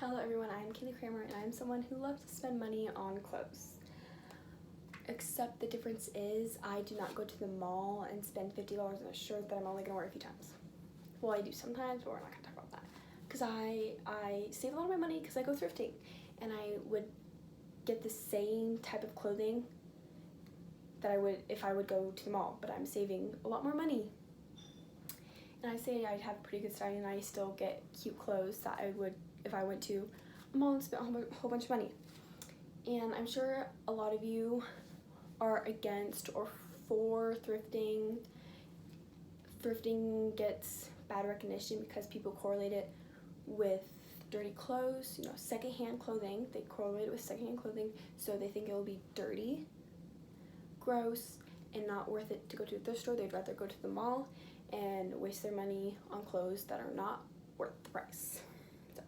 Hello everyone, I'm Kaylee Kramer and I'm someone who loves to spend money on clothes. Except the difference is I do not go to the mall and spend $50 on a shirt that I'm only going to wear a few times. Well, I do sometimes, but we're not going to talk about that. Because I save a lot of my money because I go thrifting. And I would get the same type of clothing that I would if I would go to the mall. But I'm saving a lot more money. And I say I'd have pretty good styling and I still get cute clothes that I would if I went to a mall and spent a whole bunch of money. And I'm sure a lot of you are against or for thrifting. Thrifting gets bad recognition because people correlate it with dirty clothes, secondhand clothing. They correlate it with secondhand clothing, so they think it will be dirty, gross, and not worth it to go to a thrift store. They'd rather go to the mall and waste their money on clothes that are not worth the price. So,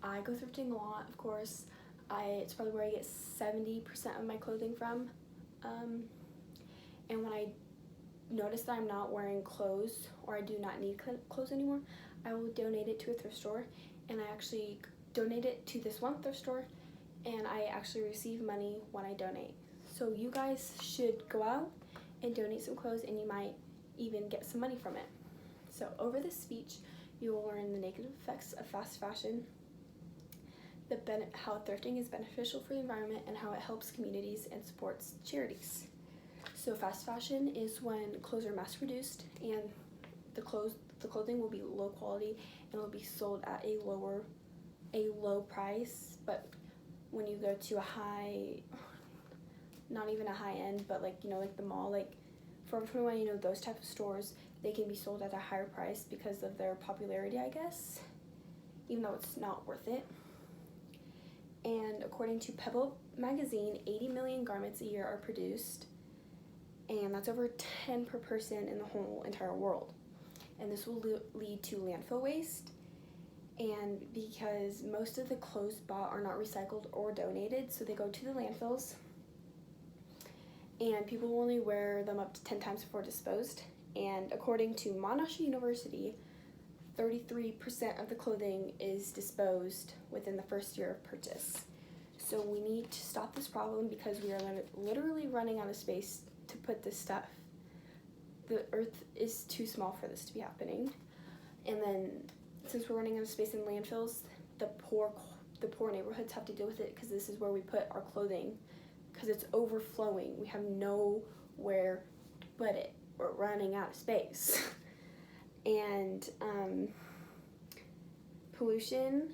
I go thrifting a lot, of course. It's probably where I get 70% of my clothing from. And when I notice that I'm not wearing clothes or I do not need clothes anymore, I will donate it to a thrift store. And I actually donate it to this one thrift store, and I actually receive money when I donate. So you guys should go out and donate some clothes, and you might even get some money from it. So over this speech, you will learn the negative effects of fast fashion, how thrifting is beneficial for the environment, and how it helps communities and supports charities. So fast fashion is when clothes are mass produced and the clothing will be low quality and will be sold at a low price. But when you go to a high, not even a high end, but like the mall, like Forever 21, those type of stores, they can be sold at a higher price because of their popularity, I guess, even though it's not worth it. And according to Pebble magazine, 80 million garments a year are produced, and that's over 10 per person in the whole entire world. And this will lead to landfill waste, and because most of the clothes bought are not recycled or donated, so they go to the landfills, and people will only wear them up to 10 times before disposed. And according to Monash University, 33% of the clothing is disposed within the first year of purchase. So we need to stop this problem because we are literally running out of space to put this stuff. The earth is too small for this to be happening. And then since we're running out of space in landfills, the poor neighborhoods have to deal with it because this is where we put our clothing because it's overflowing. We have nowhere to put it. We're running out of space. And pollution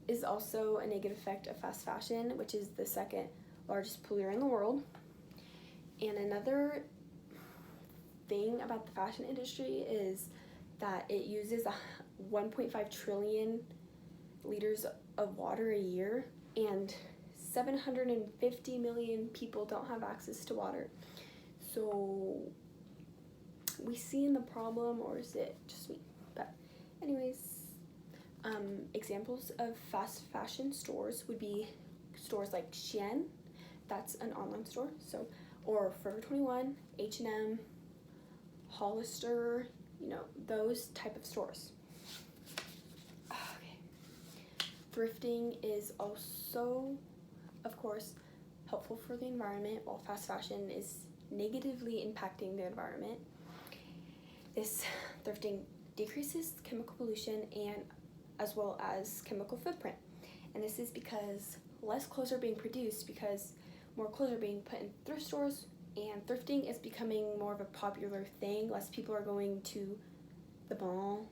is also a negative effect of fast fashion, which is the second largest polluter in the world. And another thing about the fashion industry is that it uses 1.5 trillion liters of water a year, and 750 million people don't have access to water. So we see in the problem, or is it just me? But anyways, examples of fast fashion stores would be stores like Shein, that's an online store, or Forever 21, H&M, Hollister, those type of stores. Okay. Thrifting is also, of course, helpful for the environment, while fast fashion is negatively impacting the environment. This thrifting decreases chemical pollution and as well as chemical footprint. And this is because less clothes are being produced because more clothes are being put in thrift stores, and thrifting is becoming more of a popular thing. Less people are going to the mall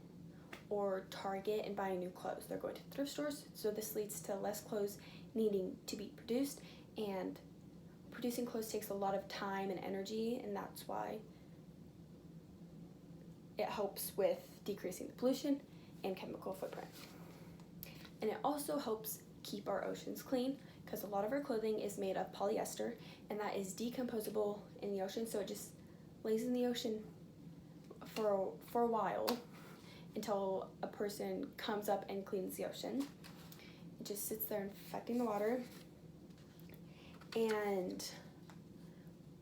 or Target and buying new clothes. They're going to thrift stores, so this leads to less clothes needing to be produced, and producing clothes takes a lot of time and energy, and that's why it helps with decreasing the pollution and chemical footprint. And it also helps keep our oceans clean because a lot of our clothing is made of polyester, and that is decomposable in the ocean, so it just lays in the ocean for a while until a person comes up and cleans the ocean. It just sits there infecting the water. And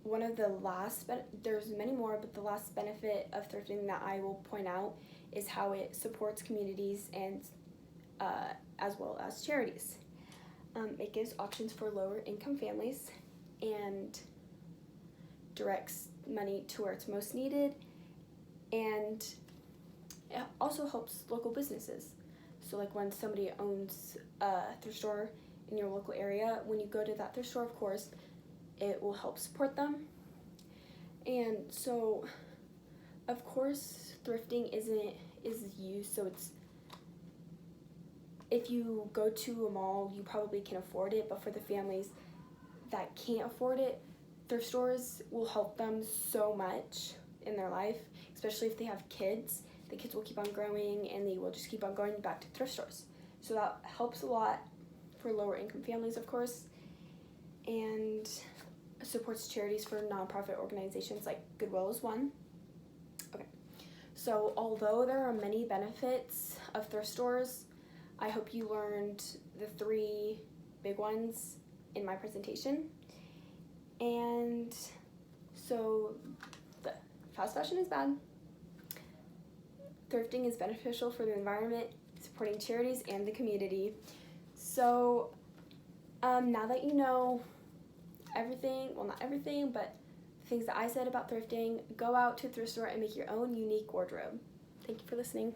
one of the last, there's many more, but the last benefit of thrifting that I will point out is how it supports communities and as well as charities. It gives options for lower income families and directs money to where it's most needed, and it also helps local businesses. So like when somebody owns a thrift store in your local area, when you go to that thrift store, of course, it will help support them. And so, of course, thrifting is used, so it's, if you go to a mall, you probably can afford it, but for the families that can't afford it, thrift stores will help them so much in their life, especially if they have kids. The kids will keep on growing and they will just keep on going back to thrift stores. So that helps a lot for lower income families, of course, and supports charities for nonprofit organizations like Goodwill is one. Okay, so although there are many benefits of thrift stores, I hope you learned the 3 big ones in my presentation. And so the fast fashion is bad. Thrifting is beneficial for the environment, supporting charities and the community. So now that you know everything, well, not everything, but things that I said about thrifting, go out to a thrift store and make your own unique wardrobe. Thank you for listening.